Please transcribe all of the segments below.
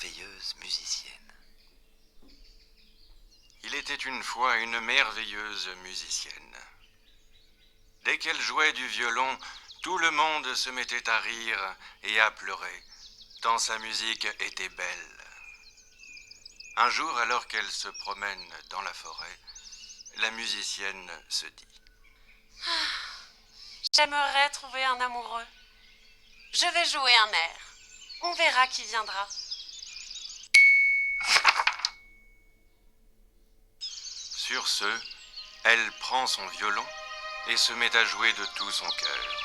merveilleuse musicienne. Il était une fois une merveilleuse musicienne. Dès qu'elle jouait du violon, tout le monde se mettait à rire et à pleurer, tant sa musique était belle. Un jour, alors qu'elle se promène dans la forêt, la musicienne se dit: J'aimerais trouver un amoureux. Je vais jouer un air. On verra qui viendra. Sur ce, elle prend son violon et se met à jouer de tout son cœur.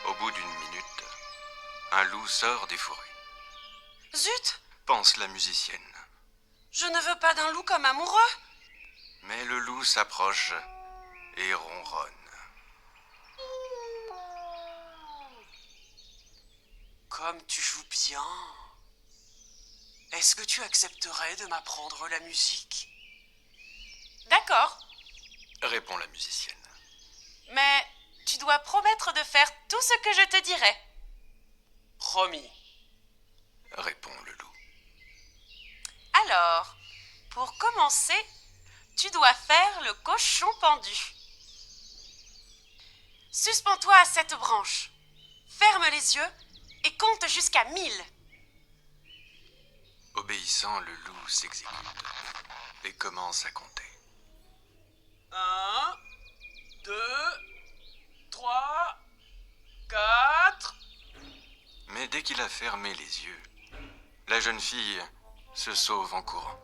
Au bout d'une minute, un loup sort des fourrés. Zut! Pense la musicienne. Je ne veux pas d'un loup comme amoureux. Mais le loup s'approche et ronronne. Comme tu joues bien. Est-ce que tu accepterais de m'apprendre la musique? D'accord, Répond la musicienne. mais tu dois promettre de faire tout ce que je te dirai. Promis. Répond le loup. Alors, pour commencer, tu dois faire le cochon pendu. Suspends-toi à cette branche. Ferme les yeux et compte jusqu'à 1000. Obéissant, le loup s'exécute et commence à compter. 1, 2, 3, 4. Mais dès qu'il a fermé les yeux, la jeune fille se sauve en courant.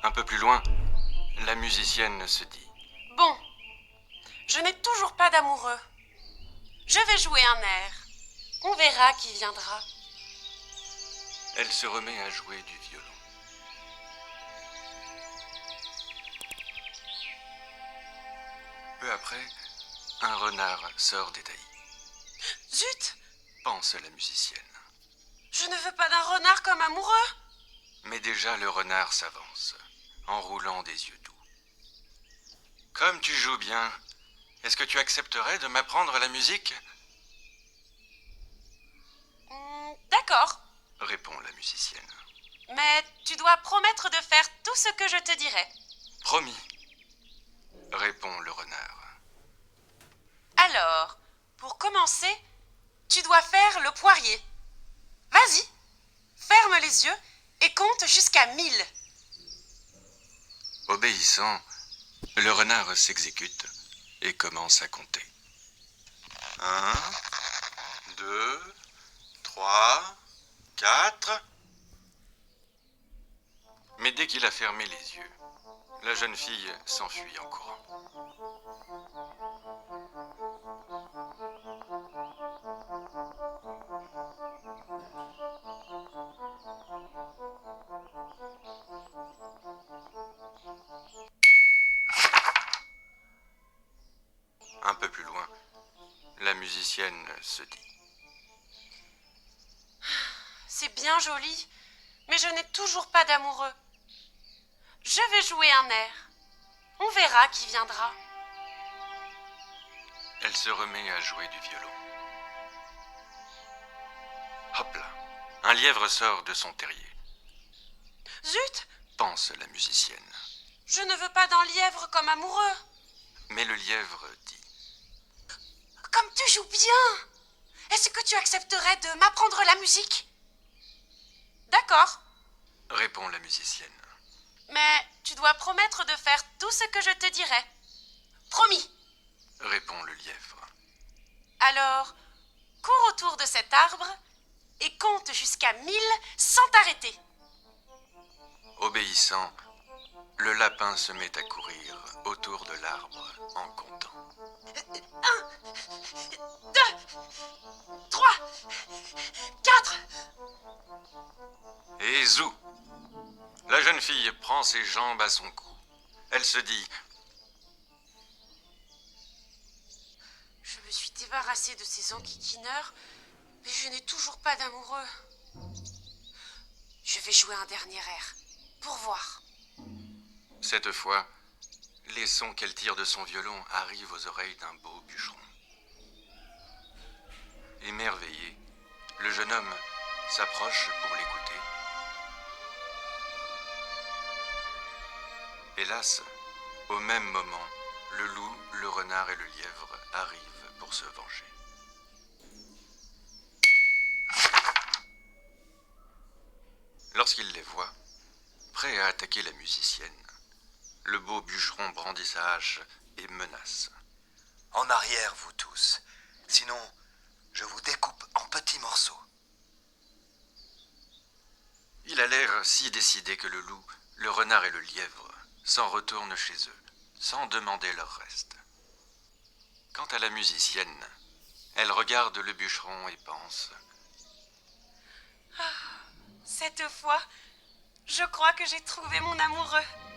Un peu plus loin, la musicienne se dit: Bon, je n'ai toujours pas d'amoureux. Je vais jouer un air. On verra qui viendra. Elle se remet à jouer du violon. Peu après, un renard sort des taillis. Zut! Pense la musicienne. Je ne veux pas d'un renard comme amoureux. Mais déjà le renard s'avance, en roulant des yeux doux. Comme tu joues bien, est-ce que tu accepterais de m'apprendre la musique? D'accord, Répond la musicienne. mais tu dois promettre de faire tout ce que je te dirai. Promis, répond le renard. Alors, pour commencer, tu dois faire le poirier. Vas-y, ferme les yeux et compte jusqu'à 1000. Obéissant, le renard s'exécute et commence à compter. 1, 2, 3, 4. Mais dès qu'il a fermé les yeux, la jeune fille s'enfuit en courant. Un peu plus loin, la musicienne se dit: C'est bien joli, mais je n'ai toujours pas d'amoureux. Je vais jouer un air. On verra qui viendra. Elle se remet à jouer du violon. Hop là, un lièvre sort de son terrier. Zut! Pense la musicienne. Je ne veux pas d'un lièvre comme amoureux. Mais le lièvre dit: Comme tu joues bien! Est-ce que tu accepterais de m'apprendre la musique? D'accord, Répond la musicienne. mais tu dois promettre de faire tout ce que je te dirai. Promis! Répond le lièvre. Alors, cours autour de cet arbre et compte jusqu'à 1000 sans t'arrêter. Obéissant, le lapin se met à courir autour de l'arbre en comptant. 2, 3, 4. Et zou! La jeune fille prend ses jambes à son cou. Elle se dit: Je me suis débarrasser de ces enquiquineurs, mais je n'ai toujours pas d'amoureux. Je vais jouer un dernier air, pour voir. Cette fois, les sons qu'elle tire de son violon arrivent aux oreilles d'un beau bûcheron. Émerveillé, le jeune homme s'approche pour l'écouter. Hélas, au même moment, le loup, le renard et le lièvre arrivent pour se venger. Lorsqu'il les voit, prêt à attaquer la musicienne, le beau bûcheron brandit sa hache et menace. En arrière, vous tous. Sinon, je vous découpe en petits morceaux. Il a l'air si décidé que le loup, le renard et le lièvre s'en retournent chez eux, sans demander leur reste. Quant à la musicienne, elle regarde le bûcheron et pense: Cette fois, je crois que j'ai trouvé mon amoureux.